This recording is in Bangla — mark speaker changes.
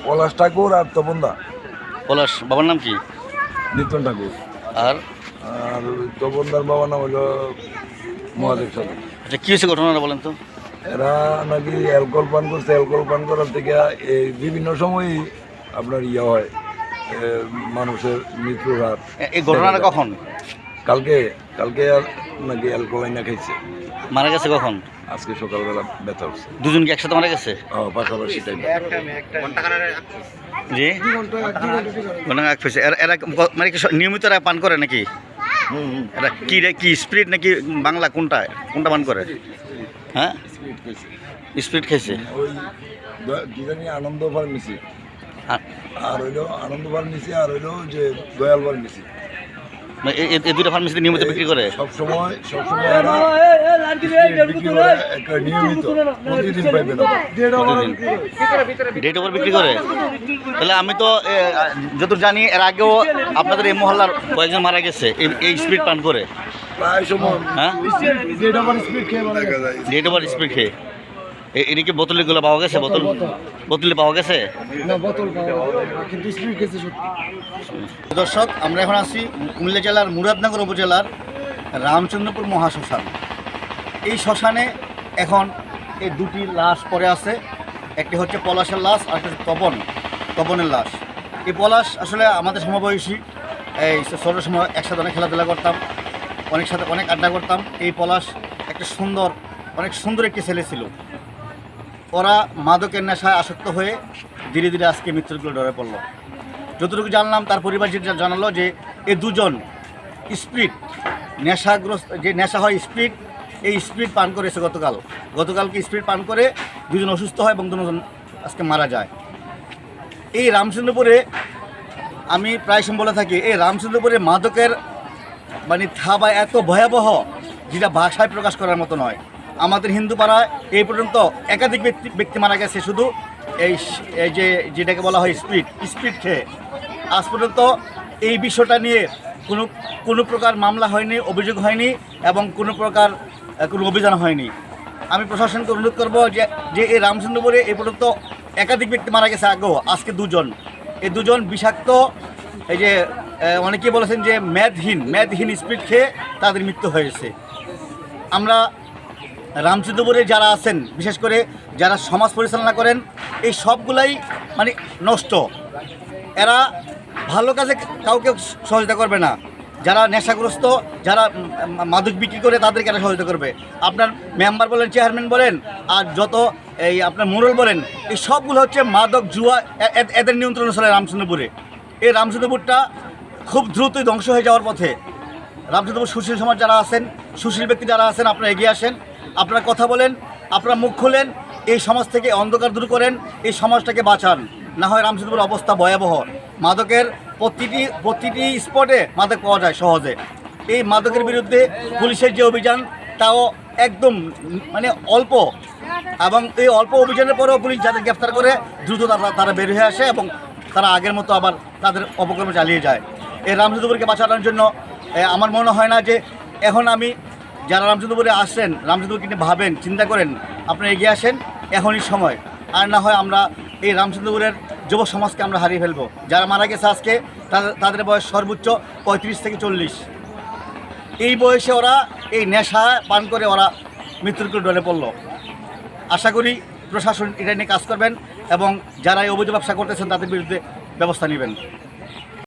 Speaker 1: পলাশ ঠাকুর আর তপনদা।
Speaker 2: পলাশ বাবার নাম কি?
Speaker 1: নিতন ঠাকুর।
Speaker 2: আর
Speaker 1: আর তপনদার বাবার নাম হলো মহাদেব সাধু।
Speaker 2: আচ্ছা, কী হয়েছে ঘটনাটা বলেন তো?
Speaker 1: এরা নাকি অ্যালকোহল পান করছে, অ্যালকোহল পান করার থেকে এই বিভিন্ন সময়ই আপনার হয় মানুষের মৃত্যুর হার।
Speaker 2: এই ঘটনাটা কখন?
Speaker 1: কালকে কালকে নাকি অ্যালকোহল না খাইছে,
Speaker 2: মারা গেছে কখন?
Speaker 1: আজকে সকালবেলা ব্যথা হচ্ছে।
Speaker 2: দুজন কি একসাথে মারা গেছে?
Speaker 1: পাশাপাশি টাইমে।
Speaker 2: জি, ঘটনা এক হয়েছে। এরা মানে কি নিয়মিত এরা পান করে নাকি? এরা কি স্পিরিট নাকি বাংলা কোনটা কোনটা পান করে? হ্যাঁ, স্পিরিট খাইছে।
Speaker 1: ওই কি জানি আনন্দ ফার্মেসি আর হইলো আনন্দ ফার্মেসি আর হইলো যে দয়াল ফার্মেসি,
Speaker 2: এই দুটো ফার্মেসিতে নিয়মিত বিক্রি করে।
Speaker 1: সবসময় এরা বিক্রি করে একটা নিয়মিত প্রতিদিন পাইবেন
Speaker 2: ডেট ওভার বিক্রি করে। তাহলে আমি তো যতদূর জানি এর আগেও আপনাদের এই মহল্লার কয়েকজন মারা গেছে এই স্পিড পান করে।
Speaker 1: প্রায় সময়
Speaker 2: হ্যাঁ,
Speaker 1: ডেট ওভার স্পিড খেয়ে মারা গেছে।
Speaker 2: ডেট ওভার স্পিড খেয়ে। এটা কি বোতলগুলো পাওয়া গেছে? বোতলে পাওয়া গেছে
Speaker 1: না, বোতল কিন্তু স্পিড খেয়েছে সত্যি।
Speaker 2: দর্শক, আমরা এখন আছি কুমিল্লা জেলার মুরাদনগর উপজেলার রামচন্দ্রপুর মহাশ্মশান। এই শ্মশানে এখন এই দুটি লাশ পড়ে আছে। একটি হচ্ছে পলাশের লাশ আর একটি হচ্ছে তপনের লাশ। এই পলাশ আসলে আমাদের সমবয়সী, এই ছোটোর সময় একসাথে অনেক খেলাধুলা করতাম, অনেক আড্ডা করতাম। এই পলাশ একটা অনেক সুন্দর একটি ছেলে ছিল। ওরা মাদকের নেশায় আসক্ত হয়ে ধীরে ধীরে আজকে মৃত্যুর কোলে ঢলে পড়লো। যতটুকু জানলাম, তার পরিবার যেটা জানালো যে এই দুজন স্পিড নেশাগ্রস্ত, যে নেশা হয় স্পিড, এই স্পিড পান করেছে গতকালকে স্পিড পান করে দুজন অসুস্থ হয় এবং দুজন আজকে মারা যায়। এই রামচন্দ্রপুরে আমি প্রায় সময় বলে থাকি, এই রামচন্দ্রপুরে মাদকের মানে থাবা এত ভয়াবহ যেটা ভাষায় প্রকাশ করার মতো নয়। আমাদের হিন্দু পাড়ায় এই পর্যন্ত একাধিক ব্যক্তি মারা গেছে শুধু এই যেটাকে বলা হয় স্পিড খেয়ে। আজ পর্যন্ত এই বিষয়টা নিয়ে কোনো প্রকার মামলা হয়নি, অভিযোগ হয়নি এবং কোনো প্রকার কোনো অভিযান হয়নি। আমি প্রশাসনকে অনুরোধ করব যে এই রামচন্দ্রপুরে এই পর্যন্ত একাধিক ব্যক্তি মারা গেছে আগেও, আজকে দুজন। এই দুজন বিষাক্ত, এই যে অনেকেই বলেছেন যে মেদহীন স্পিড খেয়ে তাদের মৃত্যু হয়েছে। আমরা রামচন্দ্রপুরে যারা আছেন, বিশেষ করে যারা সমাজ পরিচালনা করেন, এই সবগুলাই মানে নষ্ট। এরা ভালো কাজে কাউকে সহযোগিতা করবে না। যারা নেশাগ্রস্ত, যারা মাদক বিক্রি করে তাদেরকে এরা সহযোগিতা করবে। আপনার মেম্বার বলেন, চেয়ারম্যান বলেন, আর যত এই আপনার মোড়ল বলেন, এই সবগুলো হচ্ছে মাদক জুয়া, এদের নিয়ন্ত্রণে চলে রামচন্দ্রপুরে। এই রামচন্দ্রপুরটা খুব দ্রুতই ধ্বংস হয়ে যাওয়ার পথে। রামচন্দ্রপুর সুশীল সমাজ যারা আছেন, সুশীল ব্যক্তি যারা আছেন, আপনারা এগিয়ে আসেন, আপনারা কথা বলেন, আপনারা মুখ খুলেন, এই সমাজ থেকে অন্ধকার দূর করেন, এই সমাজটাকে বাঁচান। না হয় রামচন্দ্রপুর অবস্থা ভয়াবহ। মাদকের প্রতিটি স্পটে মাদক পাওয়া যায় সহজে। এই মাদকের বিরুদ্ধে পুলিশের যে অভিযান, তাও একদম মানে অল্প, এবং এই অল্প অভিযানের পরেও পুলিশ যাদের গ্রেফতার করে দ্রুত তারা বের হয়ে আসে এবং তারা আগের মতো আবার তাদের অপকর্ম চালিয়ে যায়। এই রামচন্দ্রপুরকে বাঁচানোর জন্য আমার মনে হয় না যে এখন আমি যারা রামচন্দ্রপুরে আসছেন, রামচন্দ্রপুরকে নিয়ে ভাবেন, চিন্তা করেন, আপনারা এগিয়ে আসেন, এখনই সময়। আর না হয় আমরা এই রামচন্দ্রপুরের যুব সমাজকে আমরা হারিয়ে ফেলবো। যারা মারা গেছে আজকে তাদের বয়স সর্বোচ্চ 35 থেকে 40। এই বয়সে ওরা এই নেশা পান করে ওরা মৃত্যুর কোলে ঢলে পড়ল। আশা করি প্রশাসন এটা নিয়ে কাজ করবেন এবং যারা এই অবৈধ ব্যবসা করতেছেন তাদের বিরুদ্ধে ব্যবস্থা নেবেন।